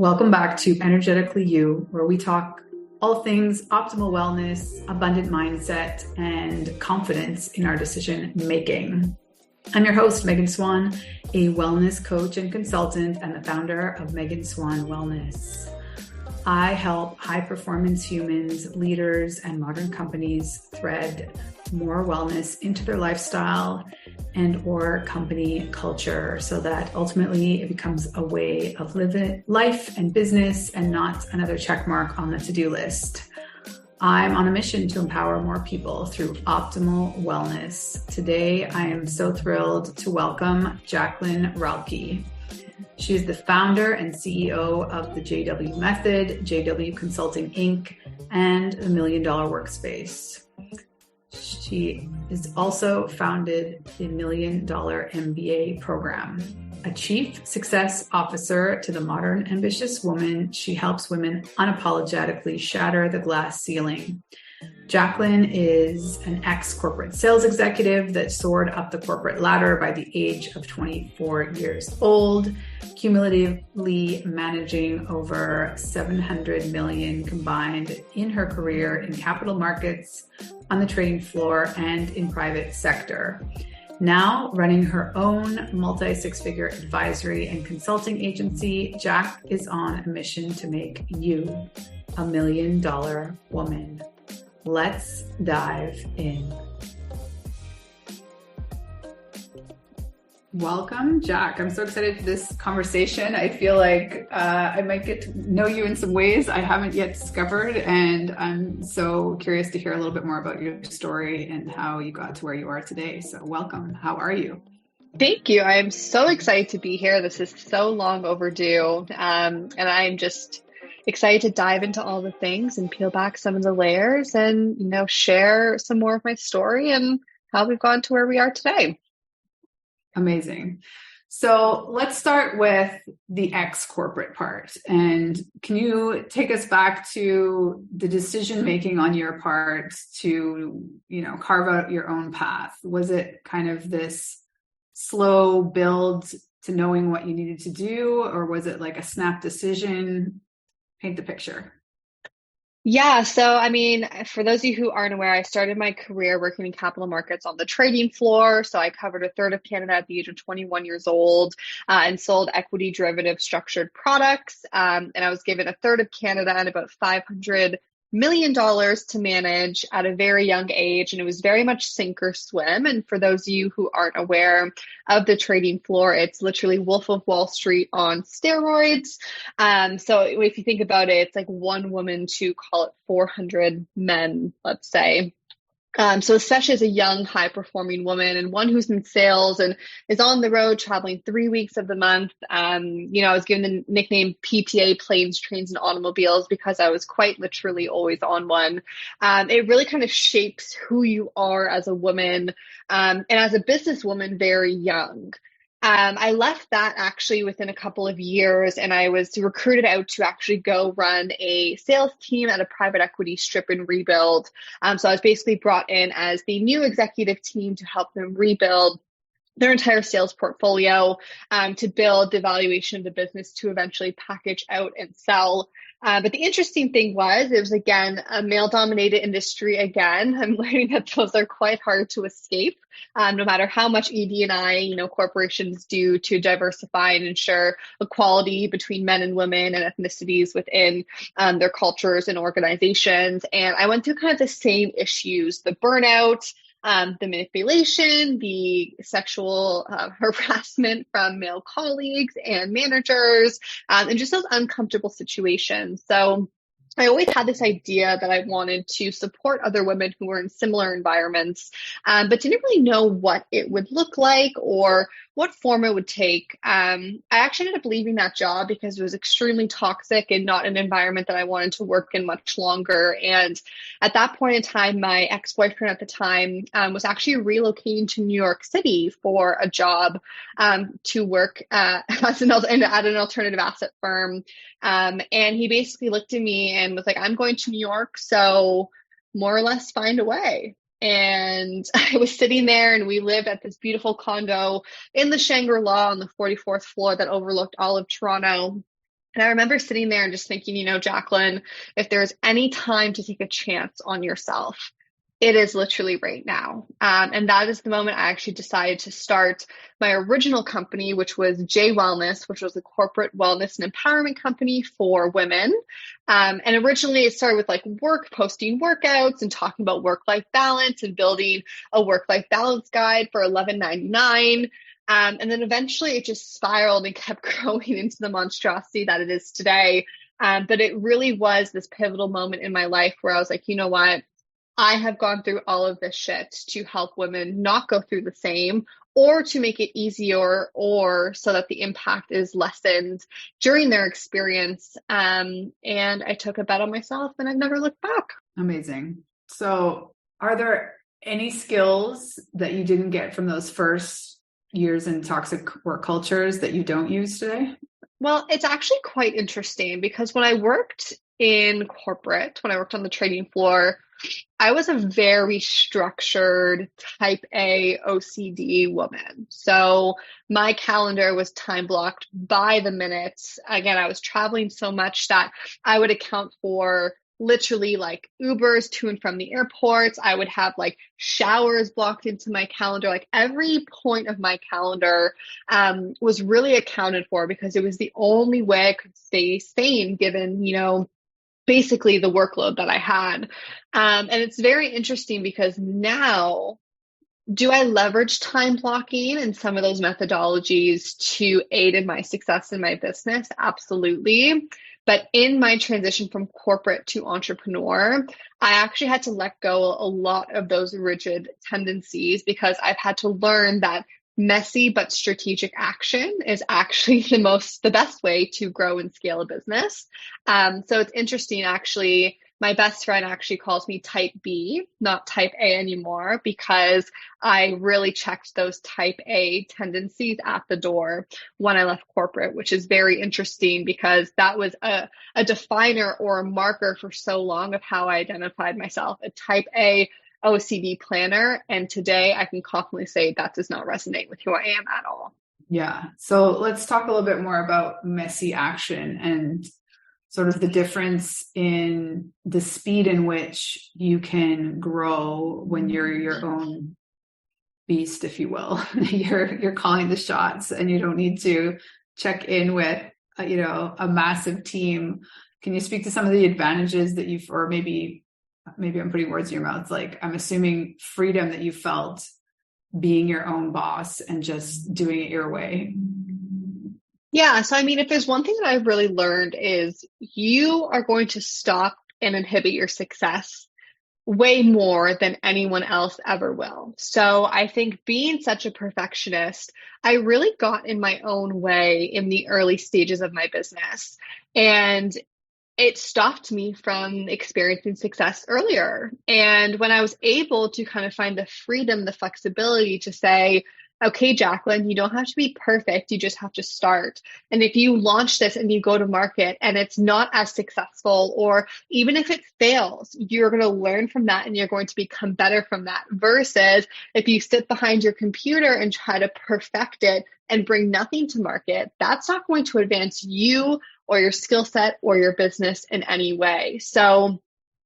Welcome back to Energetically You, where we talk all things optimal wellness, abundant mindset, and confidence in our decision making. I'm your host, Megan Swan, a wellness coach and consultant and the founder of Megan Swan Wellness. I help high performance humans, leaders, and modern companies thread more wellness into their lifestyle and or company culture so that ultimately it becomes a way of living life and business and not another check mark on the to-do list. I'm on a mission to empower more people through optimal wellness. Today, I am so thrilled to welcome Jacqueline Relke. She is the founder and CEO of the JW Method, JW Consulting Inc., and the Million Dollar Workspace. She is also founded the Million Dollar MBA program. A chief success officer to the modern ambitious woman, she helps women unapologetically shatter the glass ceiling. Jacqueline is an ex-corporate sales executive that soared up the corporate ladder by the age of 24 years old, cumulatively managing over 700 million combined in her career in capital markets, on the trading floor, and in private sector. Now running her own multi-six-figure advisory and consulting agency, Jack is on a mission to make you a million-dollar woman. Let's dive in. Welcome, Jack. I'm so excited for this conversation. I feel like I might get to know you in some ways I haven't yet discovered, and I'm so curious to hear a little bit more about your story and how you got to where you are today. So welcome. How are you? Thank you. I am so excited to be here. This is so long overdue, and I'm just excited to dive into all the things and peel back some of the layers and, share some more of my story and how we've gotten to where we are today. Amazing. So let's start with the ex-corporate part. And can you take us back to the decision-making on your part to, carve out your own path? Was it kind of this slow build to knowing what you needed to do, or was it like a snap decision? Paint the picture. Yeah. So, for those of you who aren't aware, I started my career working in capital markets on the trading floor. So I covered a third of Canada at the age of 21 years old and sold equity derivative structured products. And I was given a third of Canada and about $500 million to manage at a very young age. And it was very much sink or swim. And for those of you who aren't aware of the trading floor, it's literally Wolf of Wall Street on steroids. So if you think about it, it's like one woman to call it 400 men, let's say. So especially as a young, high-performing woman and one who's in sales and is on the road traveling 3 weeks of the month, I was given the nickname PTA, planes, trains, and automobiles, because I was quite literally always on one. It really kind of shapes who you are as a woman and as a businesswoman very young. I left that actually within a couple of years, and I was recruited out to actually go run a sales team at a private equity strip and rebuild. So I was basically brought in as the new executive team to help them rebuild their entire sales portfolio, to build the valuation of the business to eventually package out and sell. But the interesting thing was, it was, again, a male-dominated industry again. I'm learning that those are quite hard to escape, no matter how much ED&I, corporations do to diversify and ensure equality between men and women and ethnicities within their cultures and organizations. And I went through kind of the same issues, the burnout, the manipulation, the sexual harassment from male colleagues and managers, and just those uncomfortable situations. So I always had this idea that I wanted to support other women who were in similar environments, but didn't really know what it would look like or what form it would take. I actually ended up leaving that job because it was extremely toxic and not an environment that I wanted to work in much longer. And at that point in time, my ex-boyfriend at the time was actually relocating to New York City for a job to work at an alternative asset firm. And he basically looked at me and was like, "I'm going to New York, so more or less find a way." And I was sitting there, and we lived at this beautiful condo in the Shangri-La on the 44th floor that overlooked all of Toronto. And I remember sitting there and just thinking, Jacqueline, if there's any time to take a chance on yourself, it is literally right now. And that is the moment I actually decided to start my original company, which was J Wellness, which was a corporate wellness and empowerment company for women. And originally it started with like posting workouts and talking about work-life balance and building a work-life balance guide for $11.99. And then eventually it just spiraled and kept growing into the monstrosity that it is today. But it really was this pivotal moment in my life where I was like, you know what? I have gone through all of this shit to help women not go through the same, or to make it easier, or so that the impact is lessened during their experience. And I took a bet on myself and I've never looked back. Amazing. So are there any skills that you didn't get from those first years in toxic work cultures that you don't use today? Well, it's actually quite interesting because when I worked in corporate, when I worked on the trading floor, I was a very structured type A OCD woman. So my calendar was time blocked by the minutes. Again, I was traveling so much that I would account for literally like Ubers to and from the airports. I would have like showers blocked into my calendar. Like every point of my calendar was really accounted for because it was the only way I could stay sane given, basically the workload that I had. And it's very interesting because now, do I leverage time blocking and some of those methodologies to aid in my success in my business? Absolutely. But in my transition from corporate to entrepreneur, I actually had to let go a lot of those rigid tendencies because I've had to learn that messy but strategic action is actually the best way to grow and scale a business. So it's interesting, actually. My best friend actually calls me type B, not type A anymore, because I really checked those type A tendencies at the door when I left corporate, which is very interesting because that was a definer or a marker for so long of how I identified myself, a type A OCD planner. And today I can confidently say that does not resonate with who I am at all. Yeah. So let's talk a little bit more about messy action and sort of the difference in the speed in which you can grow when you're your own beast, if you will. You're calling the shots and you don't need to check in with, a massive team. Can you speak to some of the advantages that you've, or maybe I'm putting words in your mouth, like I'm assuming freedom that you felt being your own boss and just doing it your way? Yeah. So, if there's one thing that I've really learned is you are going to stop and inhibit your success way more than anyone else ever will. So I think being such a perfectionist, I really got in my own way in the early stages of my business. And it stopped me from experiencing success earlier. And when I was able to kind of find the freedom, the flexibility to say, okay, Jacqueline, you don't have to be perfect. You just have to start. And if you launch this and you go to market and it's not as successful, or even if it fails, you're going to learn from that and you're going to become better from that. Versus if you sit behind your computer and try to perfect it and bring nothing to market, that's not going to advance you or your skill set or your business in any way. So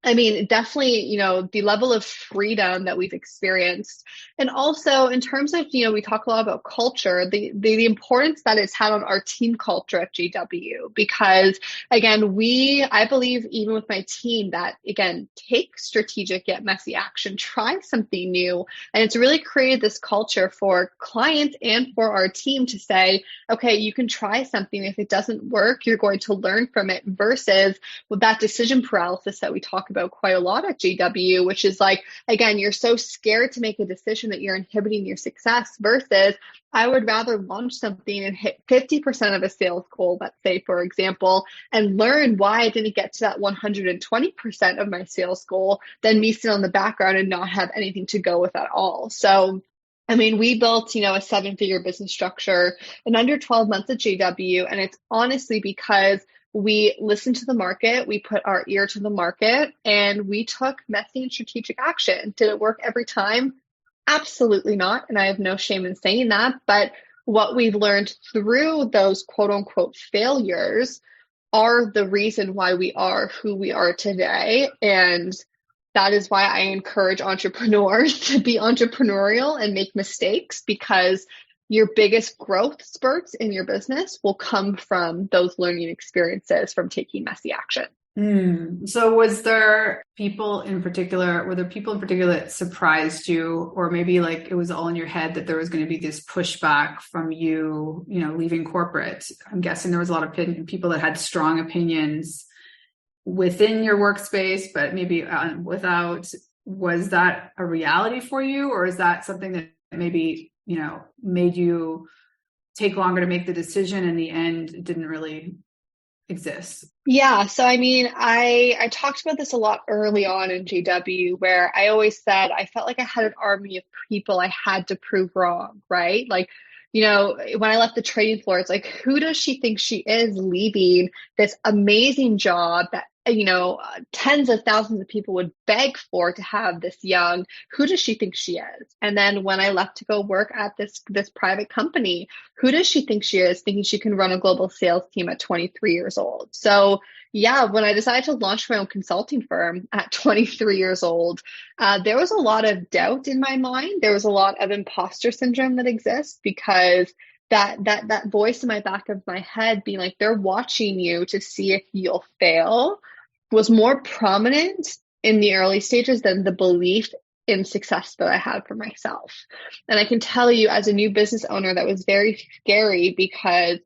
definitely, the level of freedom that we've experienced. And also in terms of, we talk a lot about culture, the importance that it's had on our team culture at JW, because again, I believe even with my team that, again, take strategic yet messy action, try something new. And it's really created this culture for clients and for our team to say, okay, you can try something. If it doesn't work, you're going to learn from it, versus with that decision paralysis that we talk about quite a lot at JW, which is like, again, you're so scared to make a decision that you're inhibiting your success, versus I would rather launch something and hit 50% of a sales goal, let's say, for example, and learn why I didn't get to that 120% of my sales goal than me sit on the background and not have anything to go with at all. So we built, a 7-figure business structure in under 12 months at JW. And it's honestly because we listened to the market, we put our ear to the market, and we took messy and strategic action. Did it work every time? Absolutely not. And I have no shame in saying that. But what we've learned through those quote unquote failures are the reason why we are who we are today. And that is why I encourage entrepreneurs to be entrepreneurial and make mistakes, because your biggest growth spurts in your business will come from those learning experiences from taking messy action. So were there people in particular that surprised you, or maybe like it was all in your head that there was going to be this pushback from you, leaving corporate? I'm guessing there was a lot of people that had strong opinions within your workspace, but maybe without. Was that a reality for you, or is that something that maybe, made you take longer to make the decision? In the end, it didn't really exist. Yeah. So, I mean, I talked about this a lot early on in JW, where I always said I felt like I had an army of people I had to prove wrong, right? Like, when I left the trading floor, it's like, who does she think she is, leaving this amazing job that, tens of thousands of people would beg for to have this young? Who does she think she is? And then when I left to go work at this private company, who does she think she is, thinking she can run a global sales team at 23 years old? So yeah, when I decided to launch my own consulting firm at 23 years old, there was a lot of doubt in my mind. There was a lot of imposter syndrome that exists, because that voice in my back of my head being like, they're watching you to see if you'll fail, was more prominent in the early stages than the belief in success that I had for myself. And I can tell you, as a new business owner, that was very scary, because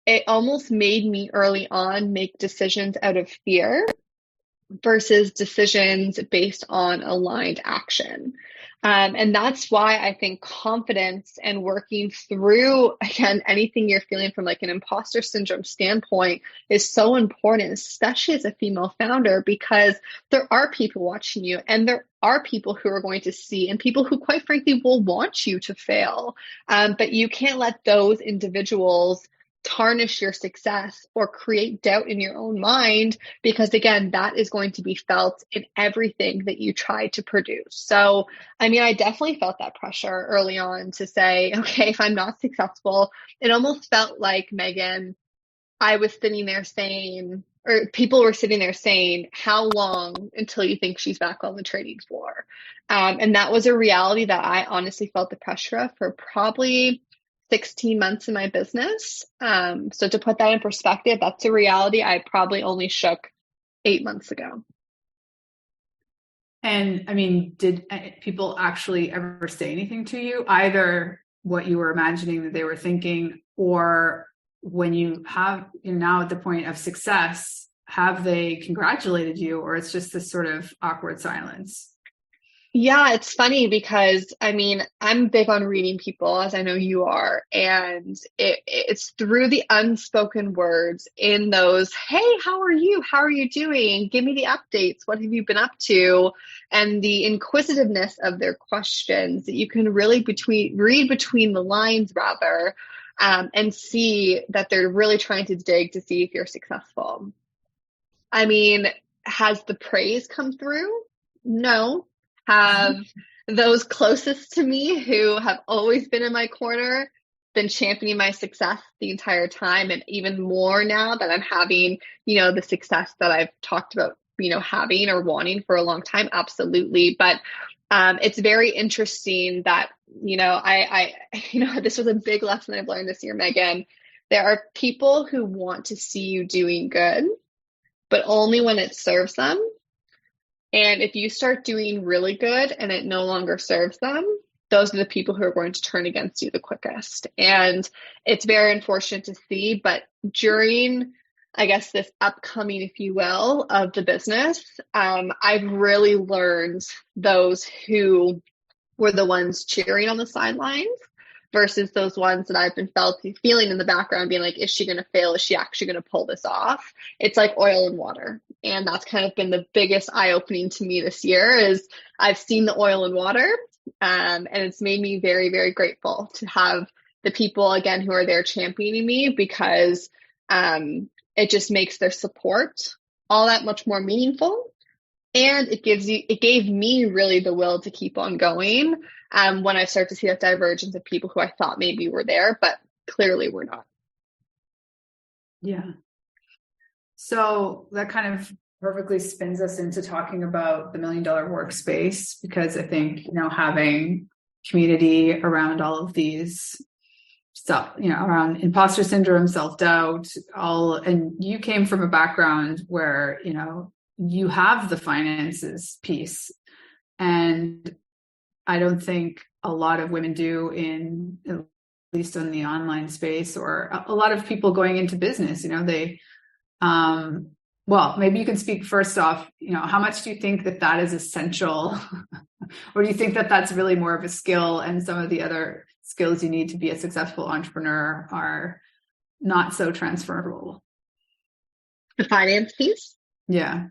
it almost made me early on make decisions out of fear versus decisions based on aligned action. And that's why I think confidence and working through, again, anything you're feeling from like an imposter syndrome standpoint is so important, especially as a female founder, because there are people watching you, and there are people who are going to see, and people who quite frankly will want you to fail. But you can't let those individuals tarnish your success or create doubt in your own mind, because again, that is going to be felt in everything that you try to produce. So, I mean, I definitely felt that pressure early on to say, okay, if I'm not successful, it almost felt like, Megan, I was sitting there saying, or people were sitting there saying, how long until you think she's back on the trading floor? And that was a reality that I honestly felt the pressure of for probably 16 months in my business. So to put that in perspective, that's a reality I probably only shook 8 months ago. And I mean, did people actually ever say anything to you, either what you were imagining that they were thinking, or when you have, now at the point of success, have they congratulated you, or it's just this sort of awkward silence? Yeah, it's funny because I mean, I'm big on reading people, as I know you are, and it's through the unspoken words in those, hey, how are you? How are you doing? Give me the updates. What have you been up to? And the inquisitiveness of their questions that you can really read between the lines, rather, and see that they're really trying to dig to see if you're successful. I mean, has the praise come through? No. Have those closest to me, who have always been in my corner, been championing my success the entire time, and even more now that I'm having, the success that I've talked about, having or wanting for a long time? Absolutely. But it's very interesting that, I this was a big lesson I've learned this year, Megan. There are people who want to see you doing good, but only when it serves them. And if you start doing really good and it no longer serves them, those are the people who are going to turn against you the quickest. And it's very unfortunate to see, but during, I guess, this upcoming, if you will, of the business, I've really learned those who were the ones cheering on the sidelines versus those ones that I've been feeling in the background, being like, is she going to fail? Is she actually going to pull this off? It's like oil and water. And that's kind of been the biggest eye-opening to me this year, is I've seen the oil and water, and it's made me very, very grateful to have the people, again, who are there championing me, because it just makes their support all that much more meaningful. And it gave me really the will to keep on going when I start to see that divergence of people who I thought maybe were there, but clearly were not. Yeah. So that kind of perfectly spins us into talking about the Million Dollar Workspace, because I think, having community around all of these stuff, around imposter syndrome, self-doubt, and you came from a background where, you have the finances piece. And I don't think a lot of women do, at least in the online space, or a lot of people going into business, well, maybe you can speak first off, how much do you think that is essential? Or do you think that that's really more of a skill, and some of the other skills you need to be a successful entrepreneur are not so transferable? The finance piece? Yeah.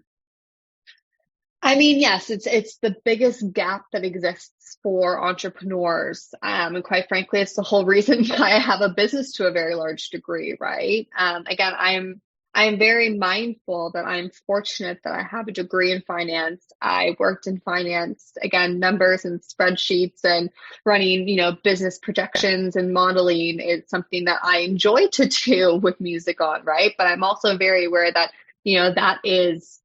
I mean, yes, it's the biggest gap that exists for entrepreneurs. And quite frankly, it's the whole reason why I have a business to a very large degree, right? Again, I'm very mindful that I'm fortunate that I have a degree in finance. I worked in finance, again, numbers and spreadsheets and running, business projections and modeling is something that I enjoy to do with music on, right? But I'm also very aware that, that is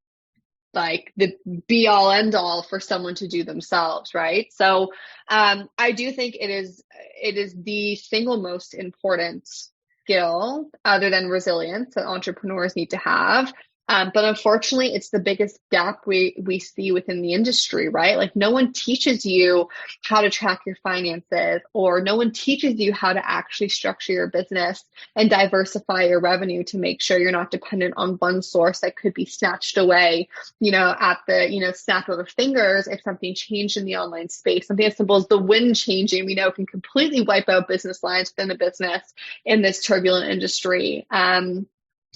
like the be all end all for someone to do themselves, right? So I do think it is the single most important skill, other than resilience, that entrepreneurs need to have. But unfortunately, it's the biggest gap we see within the industry, right? Like, no one teaches you how to track your finances, or no one teaches you how to actually structure your business and diversify your revenue to make sure you're not dependent on one source that could be snatched away, at the, snap of a fingers. If something changed in the online space, something as simple as the wind changing, we know can completely wipe out business lines within a business in this turbulent industry.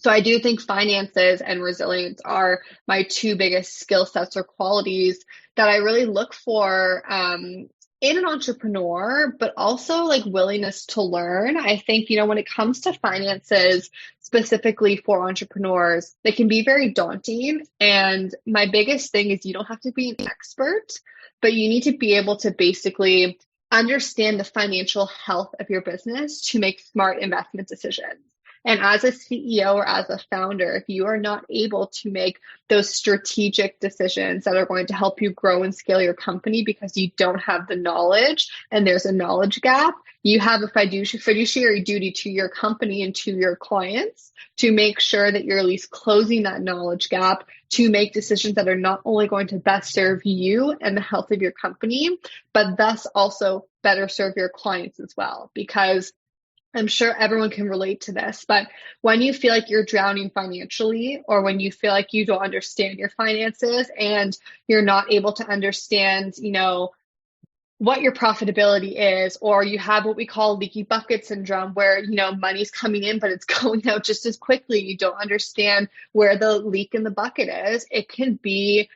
So I do think finances and resilience are my two biggest skill sets or qualities that I really look for in an entrepreneur, but also like willingness to learn. I think, when it comes to finances, specifically for entrepreneurs, they can be very daunting. And my biggest thing is, you don't have to be an expert, but you need to be able to basically understand the financial health of your business to make smart investment decisions. And as a CEO or as a founder, if you are not able to make those strategic decisions that are going to help you grow and scale your company because you don't have the knowledge and there's a knowledge gap, you have a fiduciary duty to your company and to your clients to make sure that you're at least closing that knowledge gap, to make decisions that are not only going to best serve you and the health of your company, but thus also better serve your clients as well. Because I'm sure everyone can relate to this, but when you feel like you're drowning financially, or when you feel like you don't understand your finances and you're not able to understand, what your profitability is, or you have what we call leaky bucket syndrome, where, money's coming in, but it's going out just as quickly. You don't understand where the leak in the bucket is. It can be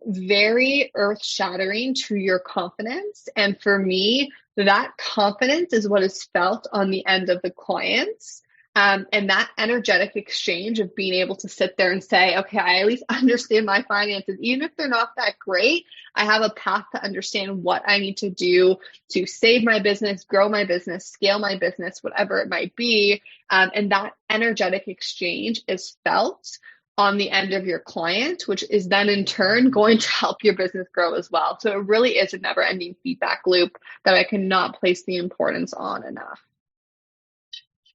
very earth shattering to your confidence. And for me, that confidence is what is felt on the end of the clients. And that energetic exchange of being able to sit there and say, okay, I at least understand my finances, even if they're not that great. I have a path to understand what I need to do to save my business, grow my business, scale my business, whatever it might be. And that energetic exchange is felt on the end of your client, which is then in turn going to help your business grow as well. So it really is a never-ending feedback loop that I cannot place the importance on enough.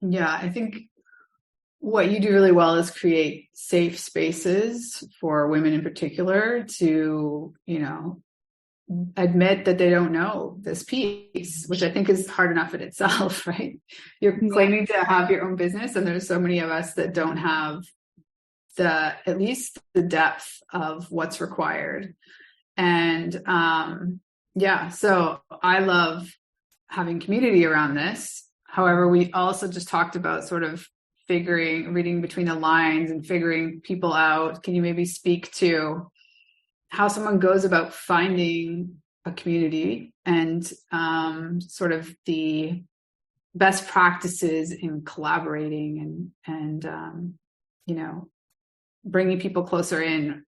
Yeah, I think what you do really well is create safe spaces for women in particular to, admit that they don't know this piece, which I think is hard enough in itself, right? You're claiming to have your own business, and there's so many of us that don't have at least the depth of what's required. And so I love having community around this. However, we also just talked about sort of reading between the lines and figuring people out. Can you maybe speak to how someone goes about finding a community, and sort of the best practices in collaborating and bringing people closer in?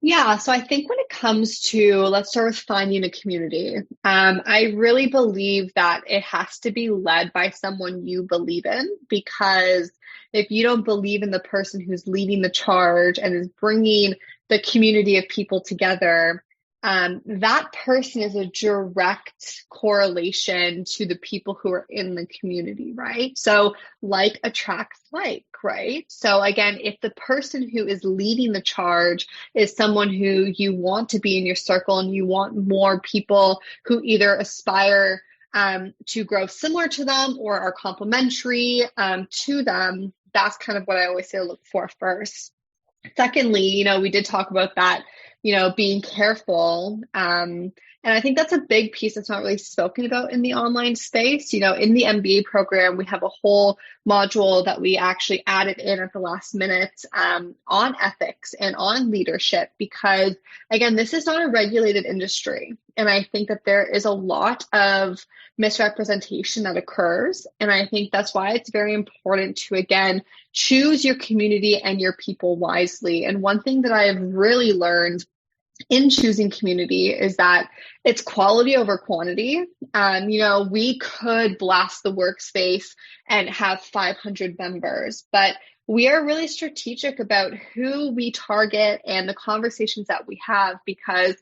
Yeah, so I think when it comes to, let's start with finding a community. I really believe that it has to be led by someone you believe in, because if you don't believe in the person who's leading the charge and is bringing the community of people together, that person is a direct correlation to the people who are in the community, right? So like attracts like, right? So again, if the person who is leading the charge is someone who you want to be in your circle and you want more people who either aspire to grow similar to them or are complementary to them, that's kind of what I always say to look for first. Secondly, we did talk about that, being careful. And I think that's a big piece that's not really spoken about in the online space. In the MBA program, we have a whole module that we actually added in at the last minute on ethics and on leadership, because again, this is not a regulated industry. And I think that there is a lot of misrepresentation that occurs. And I think that's why it's very important to, again, choose your community and your people wisely. And one thing that I've really learned in choosing community is that it's quality over quantity. We could blast the workspace and have 500 members, but we are really strategic about who we target and the conversations that we have, because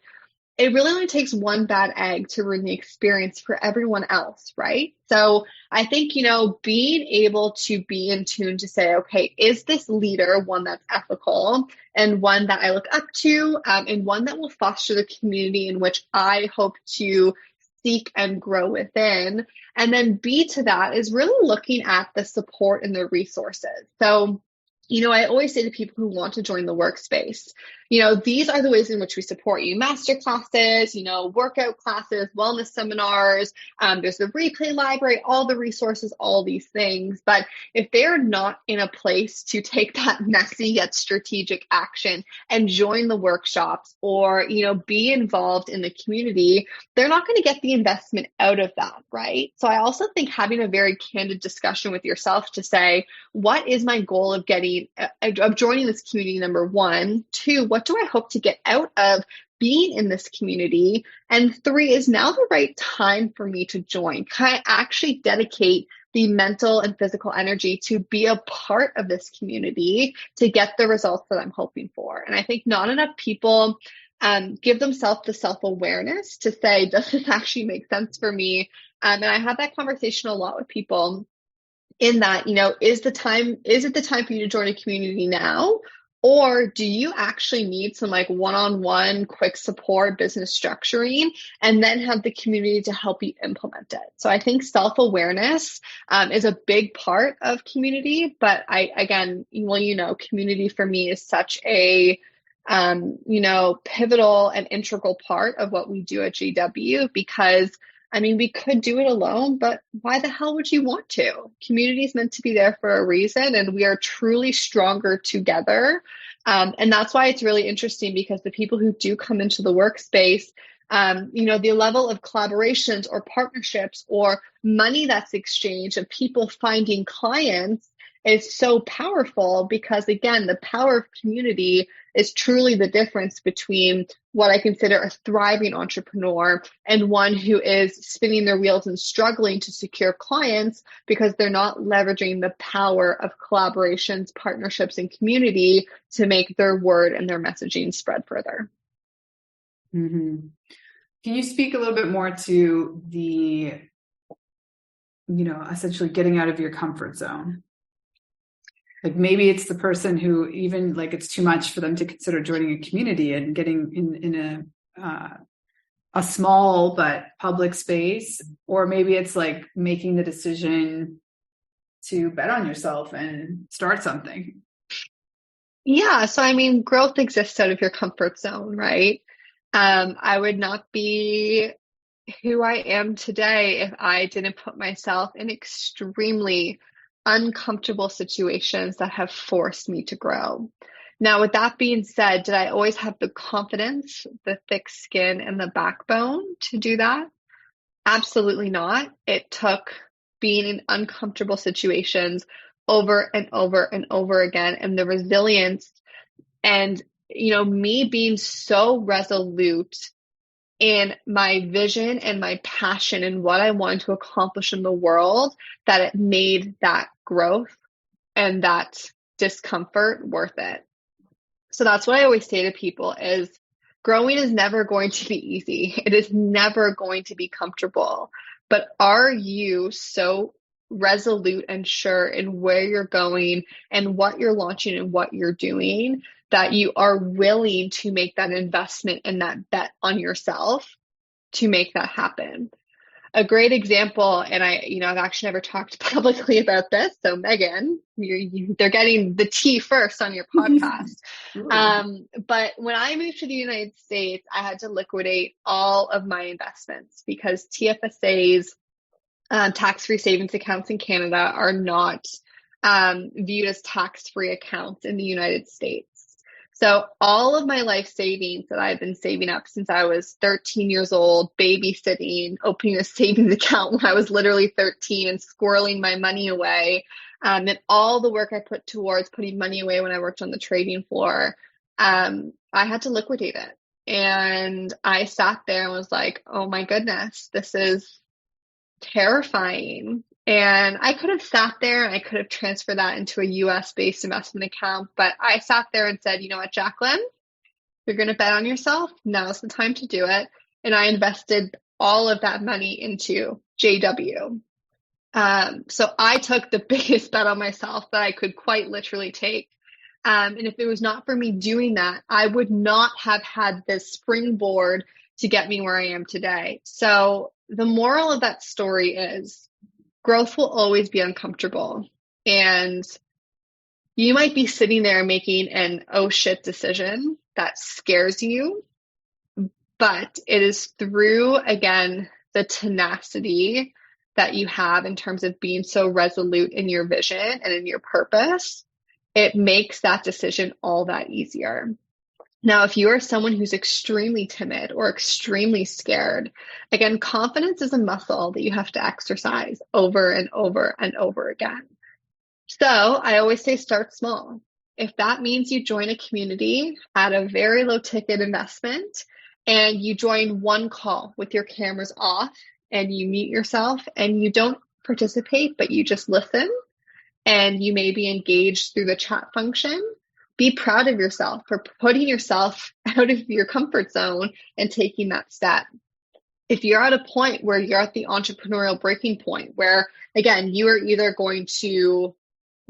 it really only takes one bad egg to ruin the experience for everyone else, right? So I think, being able to be in tune to say, okay, is this leader one that's ethical and one that I look up to, and one that will foster the community in which I hope to seek and grow within? And then B to that is really looking at the support and the resources. So I always say to people who want to join the workspace, these are the ways in which we support you. Master classes, workout classes, wellness seminars, there's the replay library, all the resources, all these things. But if they're not in a place to take that messy yet strategic action and join the workshops or, be involved in the community, they're not going to get the investment out of that, right? So I also think having a very candid discussion with yourself to say, what is my goal of joining this community? Number one. Two, what do I hope to get out of being in this community? And three, is now the right time for me to join? Can I actually dedicate the mental and physical energy to be a part of this community to get the results that I'm hoping for? And I think not enough people give themselves the self-awareness to say, does this actually make sense for me? And I have that conversation a lot with people, in that, is it the time for you to join a community now? Or do you actually need some one-on-one quick support, business structuring, and then have the community to help you implement it? So I think self-awareness is a big part of community, but community for me is such a pivotal and integral part of what we do at GW, because we could do it alone, but why the hell would you want to? Community is meant to be there for a reason, and we are truly stronger together. And that's why it's really interesting, because the people who do come into the workspace, the level of collaborations or partnerships or money that's exchanged of people finding clients is so powerful, because again, the power of community is truly the difference between what I consider a thriving entrepreneur and one who is spinning their wheels and struggling to secure clients because they're not leveraging the power of collaborations, partnerships, and community to make their word and their messaging spread further. Mm-hmm. Can you speak a little bit more to the, essentially getting out of your comfort zone? Like maybe it's the person who even it's too much for them to consider joining a community and getting in a small but public space, or maybe it's making the decision to bet on yourself and start something. Yeah. So, growth exists out of your comfort zone, right? I would not be who I am today if I didn't put myself in extremely uncomfortable situations that have forced me to grow. Now, with that being said, did I always have the confidence, the thick skin, and the backbone to do that? Absolutely not. It took being in uncomfortable situations over and over and over again, and the resilience and me being so resolute in my vision and my passion and what I wanted to accomplish in the world, that it made that growth and that discomfort worth it. So that's what I always say to people is growing is never going to be easy. It is never going to be comfortable. But are you so resolute and sure in where you're going and what you're launching and what you're doing that you are willing to make that investment and that bet on yourself to make that happen? A great example, and I've actually never talked publicly about this. So Megan, they're getting the tea first on your podcast. But when I moved to the United States, I had to liquidate all of my investments because TFSA's tax-free savings accounts in Canada are not viewed as tax-free accounts in the United States. So all of my life savings that I've been saving up since I was 13 years old, babysitting, opening a savings account when I was literally 13 and squirreling my money away, and all the work I put towards putting money away when I worked on the trading floor, I had to liquidate it. And I sat there and was like, oh my goodness, this is terrifying. And I could have sat there and I could have transferred that into a US-based investment account. But I sat there and said, you know what, Jacqueline, you're going to bet on yourself. Now's the time to do it. And I invested all of that money into JW. So I took the biggest bet on myself that I could quite literally take. And if it was not for me doing that, I would not have had this springboard to get me where I am today. So the moral of that story is growth will always be uncomfortable. And you might be sitting there making an oh shit decision that scares you, but it is through, again, the tenacity that you have in terms of being so resolute in your vision and in your purpose, it makes that decision all that easier. Now, if you are someone who's extremely timid or extremely scared, again, confidence is a muscle that you have to exercise over and over and over again. So I always say start small. If that means you join a community at a very low ticket investment and you join one call with your cameras off and you mute yourself and you don't participate, but you just listen and you may be engaged through the chat function, be proud of yourself for putting yourself out of your comfort zone and taking that step. If you're at a point where you're at the entrepreneurial breaking point, where, again, you are either going to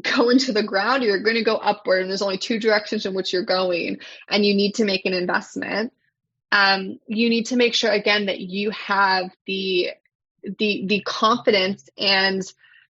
go into the ground or you're going to go upward, and there's only two directions in which you're going, and you need to make an investment, you need to make sure, again, that you have the confidence and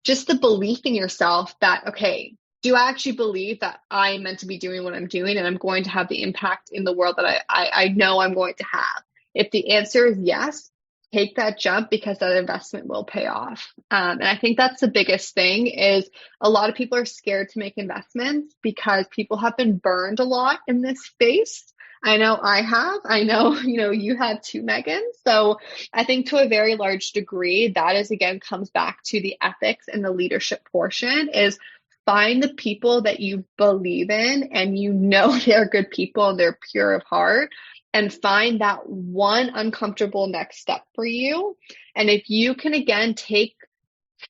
just the belief in yourself that, okay, do I actually believe that I'm meant to be doing what I'm doing and I'm going to have the impact in the world that I know I'm going to have? If the answer is yes, take that jump because that investment will pay off. And I think that's the biggest thing is a lot of people are scared to make investments because people have been burned a lot in this space. I know I have. I know, you have too, Megan. So I think to a very large degree, that is, again, comes back to the ethics and the leadership portion is find the people that you believe in and they're good people and they're pure of heart, and find that one uncomfortable next step for you. And if you can, again, take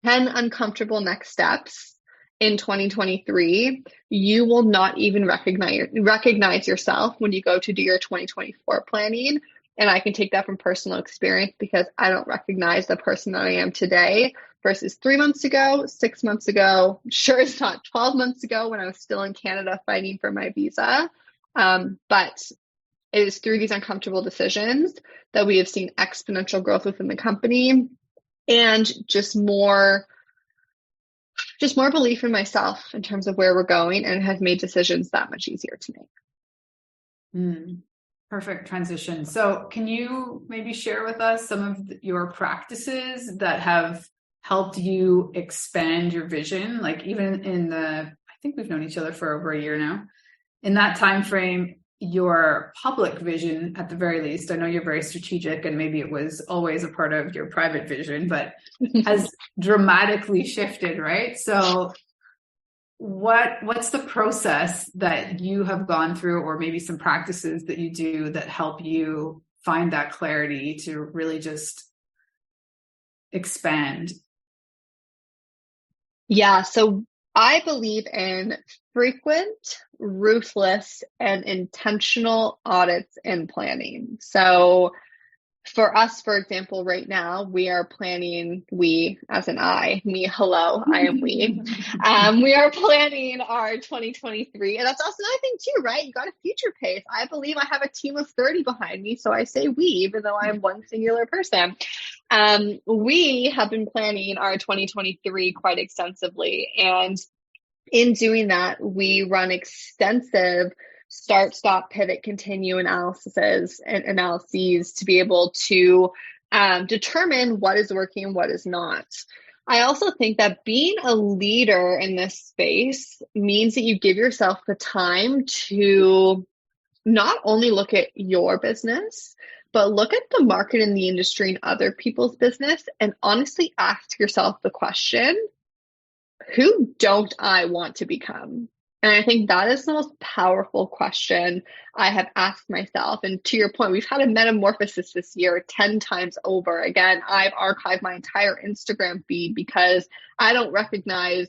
10 uncomfortable next steps in 2023, you will not even recognize yourself when you go to do your 2024 planning. And I can take that from personal experience because I don't recognize the person that I am today versus 3 months ago, 6 months ago, sure it's not 12 months ago when I was still in Canada fighting for my visa. But it is through these uncomfortable decisions that we have seen exponential growth within the company and just more belief in myself in terms of where we're going, and has made decisions that much easier to make. Perfect transition. So can you maybe share with us some of your practices that have helped you expand your vision? Like even I think we've known each other for over a year now. In that time frame, your public vision, at the very least, I know you're very strategic and maybe it was always a part of your private vision, but has dramatically shifted, right? So what's the process that you have gone through, or maybe some practices that you do that help you find that clarity to really just expand? Yeah, so I believe in frequent, ruthless, and intentional audits and planning. So for us, for example, right now, we are planning, we as in I, me, hello, I am we. We are planning our 2023. And that's also another thing too, right? You got to future pace. I believe I have a team of 30 behind me. So I say we, even though I'm one singular person. We have been planning our 2023 quite extensively. And in doing that, we run extensive start, stop, pivot, continue analyses to be able to determine what is working and what is not. I also think that being a leader in this space means that you give yourself the time to not only look at your business, but look at the market and the industry and other people's business, and honestly ask yourself the question, who don't I want to become? And I think that is the most powerful question I have asked myself. And to your point, we've had a metamorphosis this year 10 times over. Again, I've archived my entire Instagram feed because I don't recognize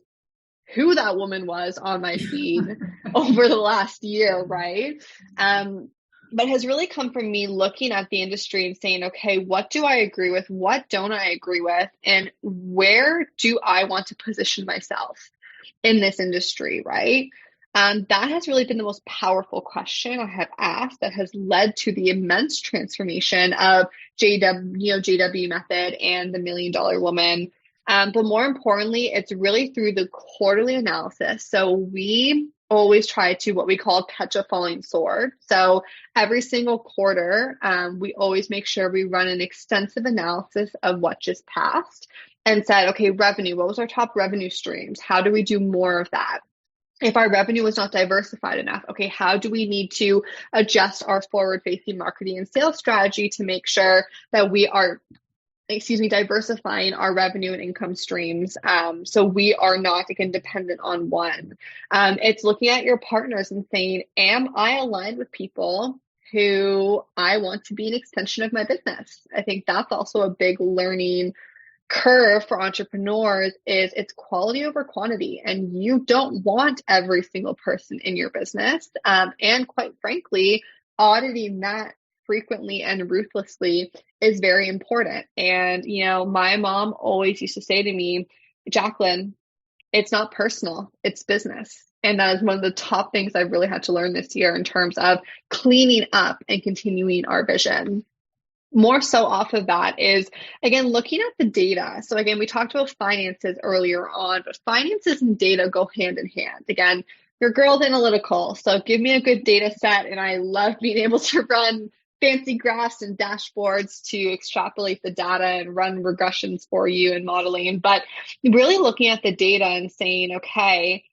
who that woman was on my feed over the last year, right? But has really come from me looking at the industry and saying, okay, what do I agree with? What don't I agree with? And where do I want to position myself in this industry, right? That has really been the most powerful question I have asked that has led to the immense transformation of JW method and the Million Dollar Woman. But more importantly, it's really through the quarterly analysis. So we always try to what we call catch a falling sword. So every single quarter, we always make sure we run an extensive analysis of what just passed and said, okay, revenue, what was our top revenue streams? How do we do more of that? If our revenue was not diversified enough, okay, how do we need to adjust our forward-facing marketing and sales strategy to make sure that we are diversifying our revenue and income streams. So we are not, again, dependent on one. It's looking at your partners and saying, am I aligned with people who I want to be an extension of my business? I think that's also a big learning curve for entrepreneurs is it's quality over quantity. And you don't want every single person in your business. And quite frankly, auditing that frequently and ruthlessly is very important. And, my mom always used to say to me, Jacqueline, it's not personal, it's business. And that is one of the top things I've really had to learn this year in terms of cleaning up and continuing our vision. More so off of that is, again, looking at the data. So again, we talked about finances earlier on, but finances and data go hand in hand. Again, your girl's analytical, so give me a good data set, and I love being able to run fancy graphs and dashboards to extrapolate the data and run regressions for you and modeling. But really looking at the data and saying, okay,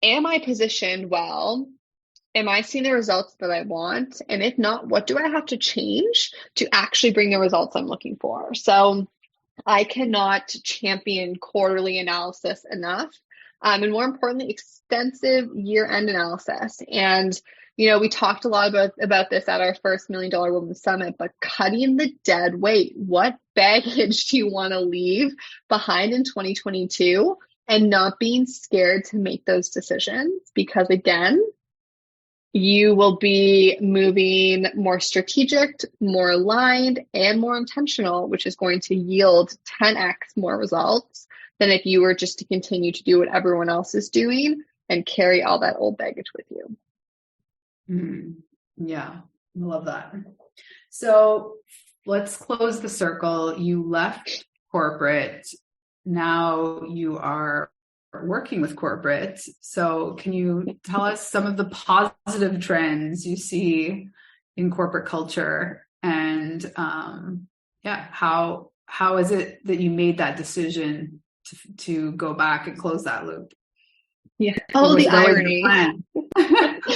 am I positioned well? Am I seeing the results that I want? And if not, what do I have to change to actually bring the results I'm looking for? So I cannot champion quarterly analysis enough. And more importantly, extensive year-end analysis. And, we talked a lot about this at our first Million Dollar Woman Summit, but cutting the dead weight. What baggage do you want to leave behind in 2022? And not being scared to make those decisions, because again, you will be moving more strategic, more aligned, and more intentional, which is going to yield 10x more results than if you were just to continue to do what everyone else is doing and carry all that old baggage with you. Yeah, I love that. So let's close the circle. You left corporate. Now you are working with corporate. So can you tell us some of the positive trends you see in corporate culture, and how is it that you made that decision to go back and close that loop? Yeah. Or Oh, was the it always the irony. plan?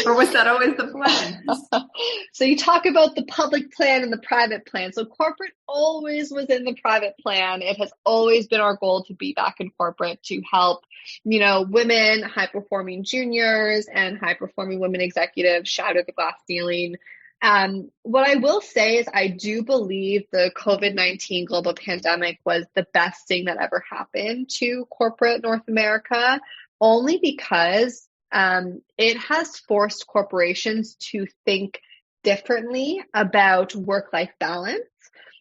Or was that always the plan? So you talk about the public plan and the private plan. So corporate always was in the private plan. It has always been our goal to be back in corporate to help, women, high performing juniors and high performing women executives shatter the glass ceiling. What I will say is I do believe the COVID-19 global pandemic was the best thing that ever happened to corporate North America, only because it has forced corporations to think differently about work-life balance.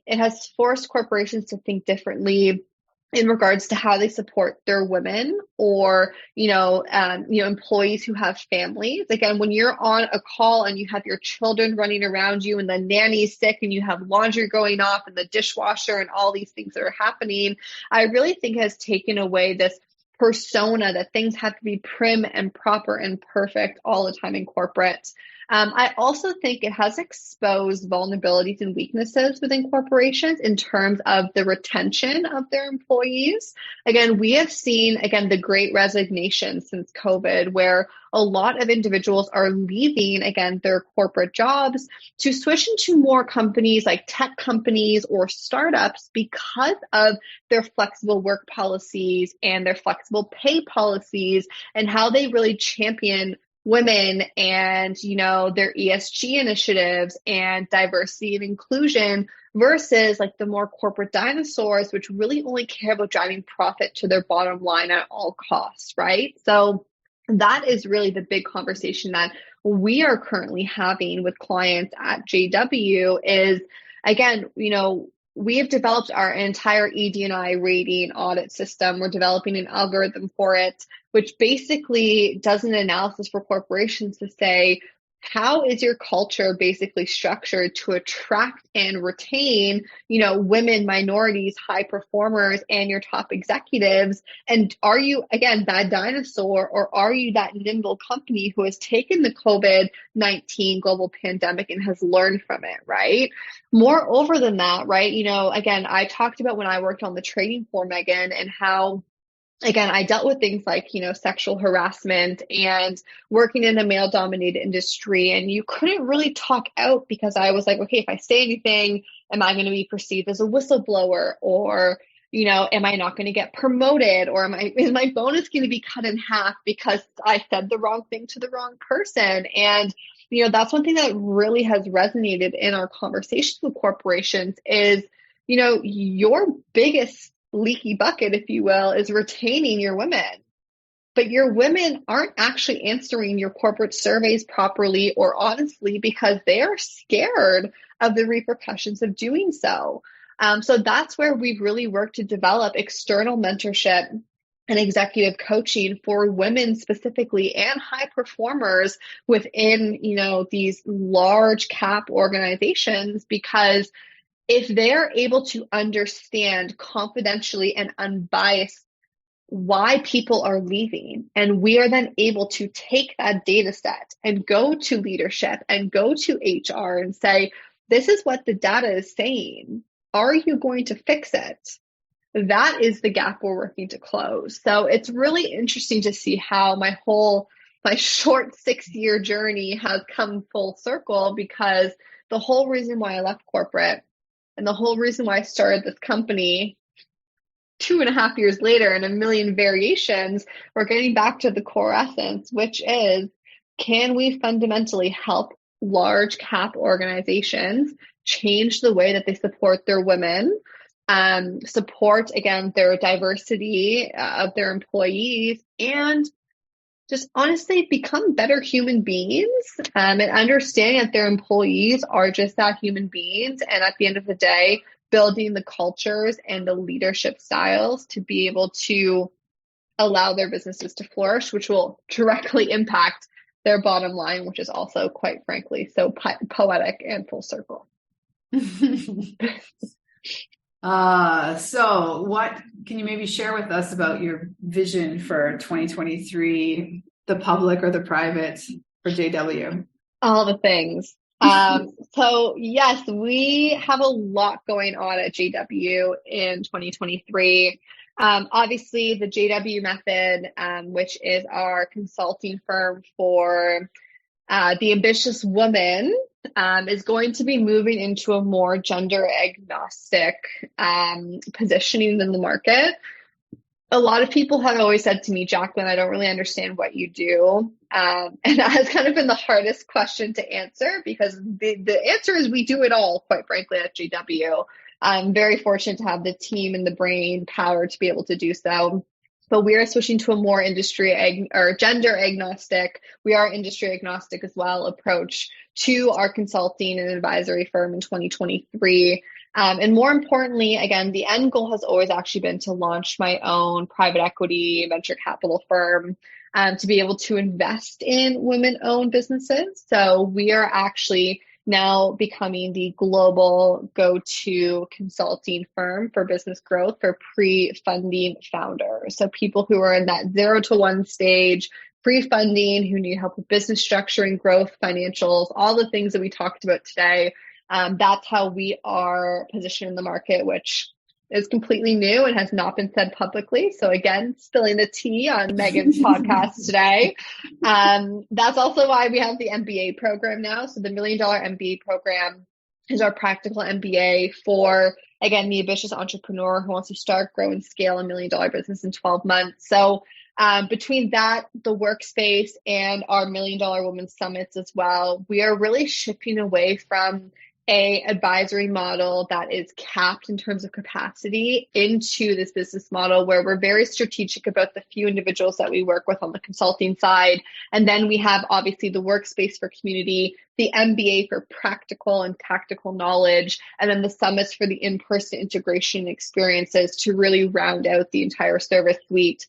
It has forced corporations to think differently in regards to how they support their women or employees who have families. Again, when you're on a call and you have your children running around you and the nanny's sick and you have laundry going off and the dishwasher and all these things that are happening, I really think it has taken away this persona that things have to be prim and proper and perfect all the time in corporate. I also think it has exposed vulnerabilities and weaknesses within corporations in terms of the retention of their employees. Again, we have seen, the great resignation since COVID, where a lot of individuals are leaving, their corporate jobs to switch into more companies like tech companies or startups because of their flexible work policies and their flexible pay policies and how they really champion women and, their ESG initiatives and diversity and inclusion versus like the more corporate dinosaurs, which really only care about driving profit to their bottom line at all costs, right? So that is really the big conversation that we are currently having with clients at JW is, again, we have developed our entire ED&I rating audit system. We're developing an algorithm for it, which basically does an analysis for corporations to say, how is your culture basically structured to attract and retain, women, minorities, high performers, and your top executives? And are you, again, that dinosaur, or are you that nimble company who has taken the COVID-19 global pandemic and has learned from it, right? Moreover than that, right, I talked about when I worked on the trading floor, Megan, and how I dealt with things like, sexual harassment and working in a male dominated industry. And you couldn't really talk out because I was like, okay, if I say anything, am I going to be perceived as a whistleblower? Or, am I not going to get promoted? Or is my bonus going to be cut in half because I said the wrong thing to the wrong person? And, that's one thing that really has resonated in our conversations with corporations is, your biggest leaky bucket, if you will, is retaining your women. But your women aren't actually answering your corporate surveys properly or honestly because they are scared of the repercussions of doing so. So that's where we've really worked to develop external mentorship and executive coaching for women specifically and high performers within, these large cap organizations, because if they're able to understand confidentially and unbiased why people are leaving, and we are then able to take that data set and go to leadership and go to HR and say, this is what the data is saying. Are you going to fix it? That is the gap we're working to close. So it's really interesting to see how my short 6-year journey has come full circle, because the whole reason why I left corporate and the whole reason why I started this company 2.5 years later in a million variations, we're getting back to the core essence, which is, can we fundamentally help large cap organizations change the way that they support their women, support, again, their diversity of their employees, and just honestly become better human beings, and understanding that their employees are just that, human beings. And at the end of the day, building the cultures and the leadership styles to be able to allow their businesses to flourish, which will directly impact their bottom line, which is also, quite frankly, so poetic and full circle. So what can you maybe share with us about your vision for 2023, the public or the private for JW? All the things. So yes, we have a lot going on at JW in 2023. Obviously, the JW method, which is our consulting firm for the ambitious woman, is going to be moving into a more gender agnostic positioning in the market. A lot of people have always said to me, Jacqueline, I don't really understand what you do. And that has kind of been the hardest question to answer, because the answer is we do it all, quite frankly, at JW. I'm very fortunate to have the team and the brain power to be able to do so. But we are switching to a more gender agnostic, we are industry agnostic as well, approach to our consulting and advisory firm in 2023. And more importantly, again, the end goal has always actually been to launch my own private equity venture capital firm, to be able to invest in women-owned businesses. So we are actually now becoming the global go-to consulting firm for business growth for pre-funding founders. So people who are in that 0 to 1 stage, pre-funding, who need help with business structuring, growth, financials, all the things that we talked about today. That's how we are positioned in the market, which is completely new and has not been said publicly. So again, spilling the tea on Megan's podcast today. That's also why we have the MBA program now. So the Million Dollar MBA program is our practical MBA for, again, the ambitious entrepreneur who wants to start, grow, and scale $1 million business in 12 months. So between that, the Workspace, and our $1 Million Women Summits as well, we are really shifting away from a advisory model that is capped in terms of capacity into this business model where we're very strategic about the few individuals that we work with on the consulting side. And then we have obviously the Workspace for community, the MBA for practical and tactical knowledge, and then the summits for the in-person integration experiences to really round out the entire service suite.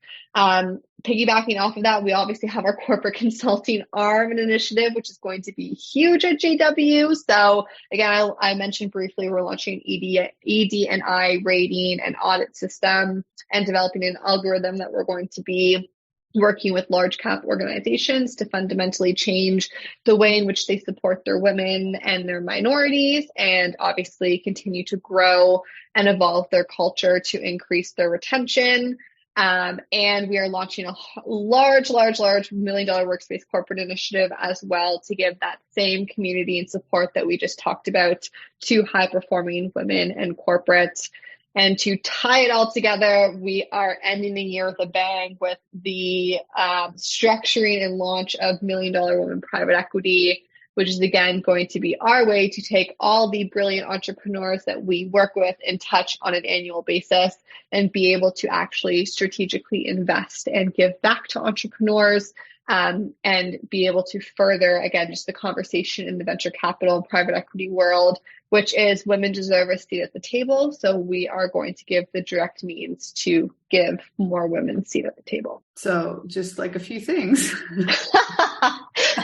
Piggybacking off of that, we obviously have our corporate consulting arm and initiative, which is going to be huge at JW. So again, I mentioned briefly, we're launching an ED&I rating and audit system and developing an algorithm that we're going to be working with large cap organizations to fundamentally change the way in which they support their women and their minorities, and obviously continue to grow and evolve their culture to increase their retention. And we are launching a large $1 million Workspace corporate initiative as well to give that same community and support that we just talked about to high performing women and corporates. And to tie it all together, we are ending the year with a bang with the structuring and launch of $1 Million Women Private Equity, which is again going to be our way to take all the brilliant entrepreneurs that we work with and touch on an annual basis and be able to actually strategically invest and give back to entrepreneurs, and be able to further, again, just the conversation in the venture capital and private equity world, which is women deserve a seat at the table. So we are going to give the direct means to give more women a seat at the table. So just like a few things.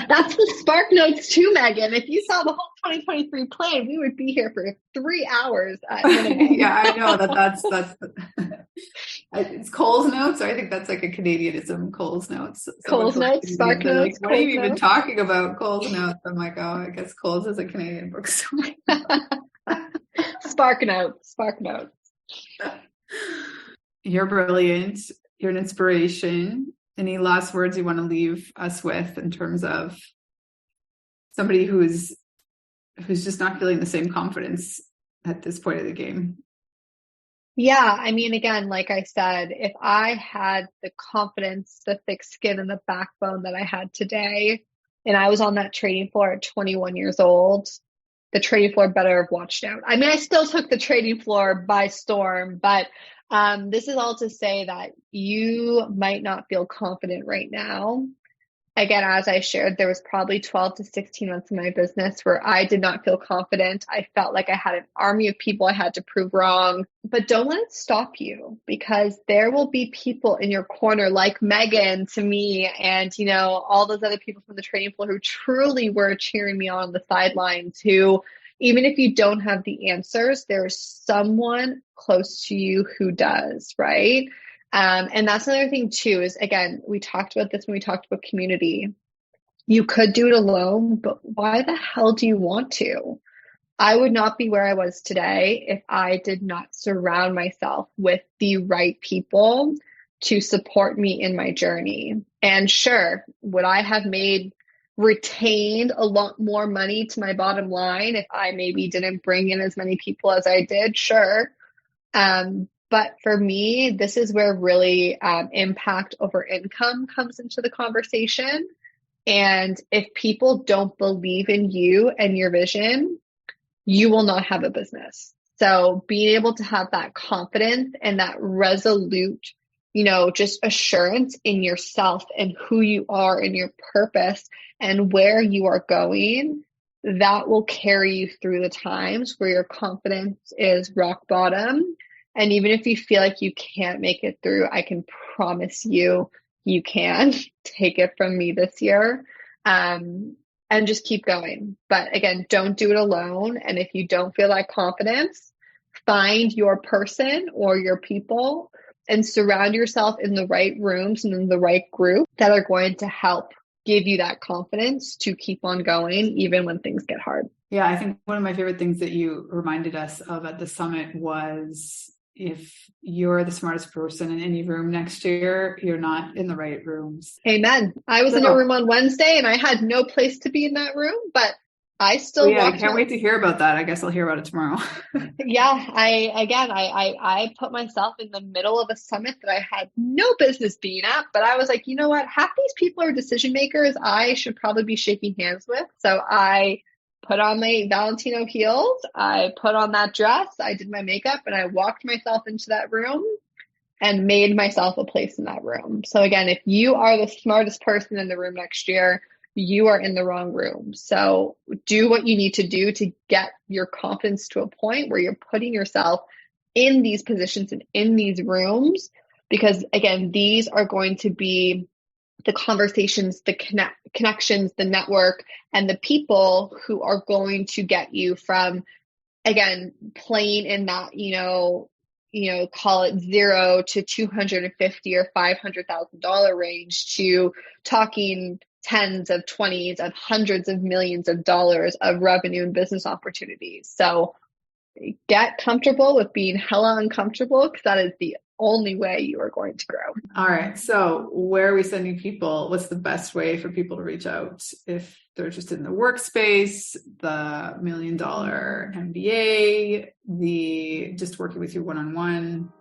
That's the spark notes too, Megan. If you saw the whole 2023 plan, we would be here for 3 hours at minimum. Yeah, I know that's it's Cole's notes. I think that's like a Canadianism, Cole's notes. Cole's notes, spark notes. Like, what are you even talking about? Cole's notes. I'm like, oh, I guess Cole's is a Canadian bookstore. Spark notes. You're brilliant. You're an inspiration. Any last words you want to leave us with in terms of somebody who's just not feeling the same confidence at this point of the game? Yeah, I mean, again, like I said, if I had the confidence, the thick skin, and the backbone that I had today, and I was on that trading floor at 21 years old, the trading floor better have watched out. I mean, I still took the trading floor by storm, but this is all to say that you might not feel confident right now. Again, as I shared, there was probably 12 to 16 months in my business where I did not feel confident. I felt like I had an army of people I had to prove wrong. But don't let it stop you, because there will be people in your corner like Megan to me and, you know, all those other people from the trading floor who truly were cheering me on the sidelines, who, even if you don't have the answers, there's someone close to you who does, right? And that's another thing too, is again, we talked about this when we talked about community. You could do it alone, but why the hell do you want to? I would not be where I was today if I did not surround myself with the right people to support me in my journey. And sure, would I have retained a lot more money to my bottom line if I maybe didn't bring in as many people as I did? Sure. But for me, this is where really impact over income comes into the conversation. And if people don't believe in you and your vision, you will not have a business. So being able to have that confidence and that resolute, just assurance in yourself and who you are and your purpose and where you are going, that will carry you through the times where your confidence is rock bottom. And even if you feel like you can't make it through, I can promise you, you can. Take it from me this year. And just keep going. But again, don't do it alone. And if you don't feel that confidence, find your person or your people and surround yourself in the right rooms and in the right group that are going to help give you that confidence to keep on going, even when things get hard. Yeah, I think one of my favorite things that you reminded us of at the summit was, if you're the smartest person in any room next year, you're not in the right rooms. Amen. I was in a room on Wednesday and I had no place to be in that room, but I still I can't wait to hear about that. I guess I'll hear about it tomorrow. Yeah. I put myself in the middle of a summit that I had no business being at, but I was like, you know what? Half these people are decision makers I should probably be shaking hands with. So I put on my Valentino heels, I put on that dress, I did my makeup, and I walked myself into that room and made myself a place in that room. So again, if you are the smartest person in the room next year, you are in the wrong room. So do what you need to do to get your confidence to a point where you're putting yourself in these positions and in these rooms, because again, these are going to be the conversations, the connections, the network, and the people who are going to get you from, again, playing in that, call it $0 to $250,000 or $500,000 range, to talking tens of twenties of hundreds of millions of dollars of revenue and business opportunities. So get comfortable with being hella uncomfortable, because that is the only way you are going to grow. All right. So where are we sending people? What's the best way for people to reach out if they're interested in the workspace, the $1 Million MBA, the just working with you one-on-one?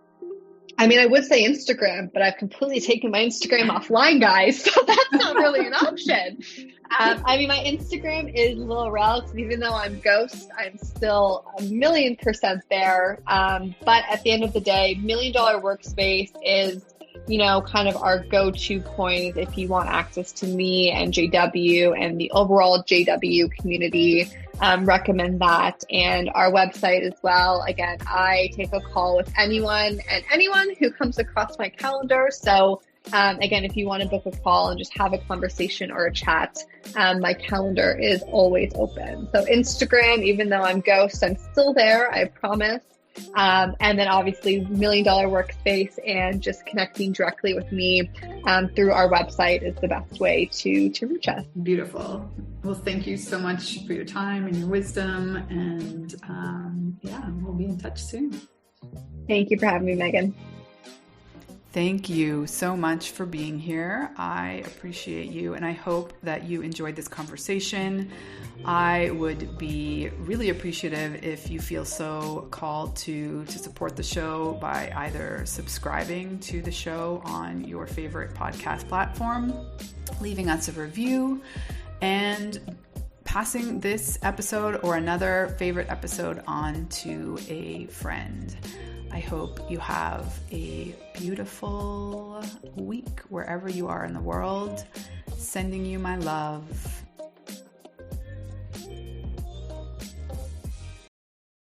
I mean, I would say Instagram, but I've completely taken my Instagram offline, guys. So that's not really an option. My Instagram is Lil Relke. Even though I'm ghost, I'm still 1,000,000% there. But at the end of the day, $1 Million Workspace is, kind of our go-to point if you want access to me and JW and the overall JW community. Recommend that, and our website as well. Again, I take a call with anyone who comes across my calendar. So again, if you want to book a call and just have a conversation or a chat, my calendar is always open. So Instagram, even though I'm ghost, I'm still there, I promise. And then obviously $1 Million Workspace and just connecting directly with me through our website is the best way to reach us. Beautiful. Well, thank you so much for your time and your wisdom. And we'll be in touch soon. Thank you for having me, Megan. Thank you so much for being here. I appreciate you, and I hope that you enjoyed this conversation. I would be really appreciative if you feel so called to support the show by either subscribing to the show on your favorite podcast platform, leaving us a review, and passing this episode or another favorite episode on to a friend. I hope you have a beautiful week wherever you are in the world. Sending you my love.